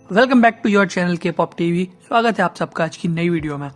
Welcome back to your channel K pop TV. स्वागत है आप सबका आज की नई वीडियो में।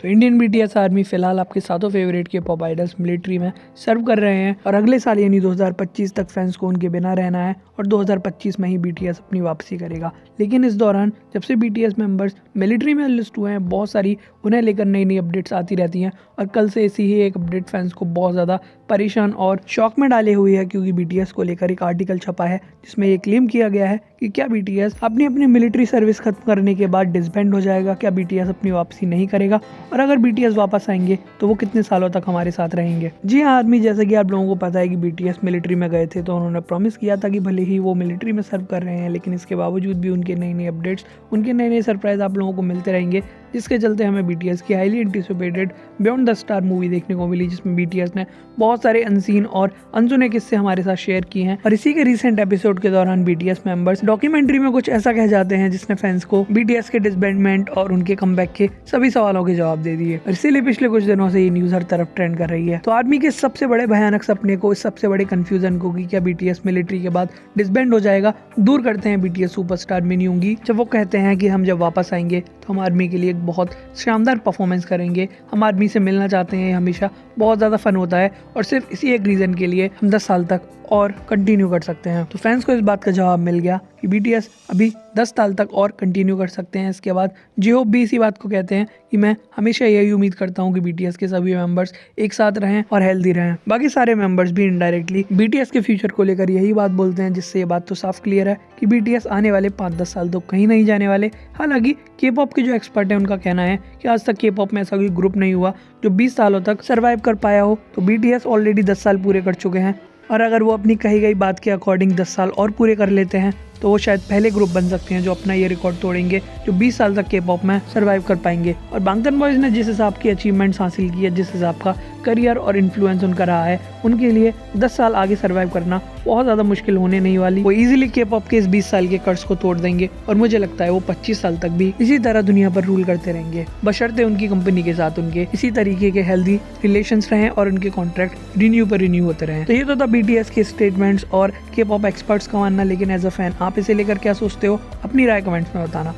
तो इंडियन बीटीएस आर्मी फिलहाल आपके सातों फेवरेट के पॉप आइडल्स मिलिट्री में सर्व कर रहे हैं और अगले साल यानी 2025 तक फैंस को उनके बिना रहना है और 2025 में ही बीटीएस अपनी वापसी करेगा। लेकिन इस दौरान जब से बीटीएस मेंबर्स मिलिट्री में लिस्ट हुए हैं, बहुत सारी उन्हें लेकर नई नई अपडेट्स आती रहती हैं और कल से ऐसी ही एक अपडेट फैंस को बहुत ज़्यादा परेशान और शॉक में डाले हुई है, क्योंकि बीटीएस को लेकर एक आर्टिकल छपा है जिसमें ये क्लेम किया गया है कि क्या बीटीएस अपनी मिलिट्री सर्विस खत्म करने के बाद डिसबैंड हो जाएगा, क्या बीटीएस अपनी वापसी नहीं करेगा और अगर बीटीएस वापस आएंगे तो वो कितने सालों तक हमारे साथ रहेंगे। जी हाँ आर्मी, जैसे कि आप लोगों को पता है कि बीटीएस मिलिट्री में गए थे तो उन्होंने प्रॉमिस किया था कि भले ही वो मिलिट्री में सर्व कर रहे हैं, लेकिन इसके बावजूद भी उनके नई नई अपडेट्स, उनके नए नए सरप्राइज आप लोगों को मिलते रहेंगे, जिसके चलते हमें बीटीएस की highly anticipated beyond the star movie देखने को मिली, जिसमें बीटीएस ने बहुत सारे अनसीन और अनसुने किस्से हमारे साथ शेयर किए हैं। और इसी के रिसेंट एपिसोड के दौरान बीटीएस मेंबर्स डॉक्यूमेंट्री में कुछ ऐसा कह जाते हैं जिसने फैंस को बीटीएस के डिसबैंडमेंट और उनके कमबैक के सभी सवालों के जवाब दे दिए। और इसीलिए पिछले कुछ दिनों से ये न्यूज हर तरफ ट्रेंड कर रही है। तो आर्मी के सबसे बड़े भयानक सपने को, इस सबसे बड़े कंफ्यूजन को कि क्या बीटीएस मिलिट्री के बाद डिसबैंड हो जाएगा, दूर करते हैं बीटीएस सुपरस्टार मिनी योंगी, जब वो कहते हैं कि हम जब वापस आएंगे तो हम आर्मी के लिए एक बहुत शानदार परफॉर्मेंस करेंगे, हम आर्मी से मिलना चाहते हैं, हमेशा बहुत ज़्यादा फन होता है और सिर्फ इसी एक रीज़न के लिए हम 10 साल तक और कंटिन्यू कर सकते हैं। तो फैंस को इस बात का जवाब मिल गया कि बीटीएस अभी 10 साल तक और कंटिन्यू कर सकते हैं। इसके बाद जे-होप भी इसी बात को कहते हैं कि मैं हमेशा यही उम्मीद करता हूँ कि बीटीएस के सभी मेंबर्स एक साथ रहें और हेल्दी रहें। बाकी सारे मेंबर्स भी इनडायरेक्टली बीटीएस के फ्यूचर को लेकर यही बात बोलते हैं, जिससे ये बात तो साफ क्लियर है कि बीटीएस आने वाले 5-10 साल तो कहीं नहीं जाने वाले। हालांकि के पॉप के जो एक्सपर्ट हैं उनका कहना है कि आज तक के पॉप में ऐसा कोई ग्रुप नहीं हुआ जो 20 सालों तक सर्वाइव कर पाया हो। तो बीटीएस ऑलरेडी 10 साल पूरे कर चुके हैं और अगर वो अपनी कही गई बात के अकॉर्डिंग 10 साल और पूरे कर लेते हैं तो वो शायद पहले ग्रुप बन सकते हैं जो अपना ये रिकॉर्ड तोड़ेंगे, जो 20 साल तक के पॉप में सर्वाइव कर पाएंगे। और बांगटन बॉयज ने जिस हिसाब की अचीवमेंट्स हासिल की है, जिस हिसाब का करियर और इन्फ्लुएंस उनका रहा है, उनके लिए 10 साल आगे सर्वाइव करना बहुत ज़्यादा मुश्किल होने नहीं वाली। वो इजीली के पॉप के इस 20 साल के कर्ज को तोड़ देंगे और मुझे लगता है वो 25 साल तक भी इसी तरह दुनिया पर रूल करते रहेंगे, बशर्ते उनकी कंपनी के साथ उनके इसी तरीके के हेल्दी रिलेशंस रहें और उनके कॉन्ट्रैक्ट रिन्यू पर रिन्यू होते रहें। तो ये तो था बीटीएस के स्टेटमेंट्स और के पॉप एक्सपर्ट्स का मानना, लेकिन एज अ फैन आप इसे लेकर क्या सोचते हो, अपनी राय कमेंट्स में बताना।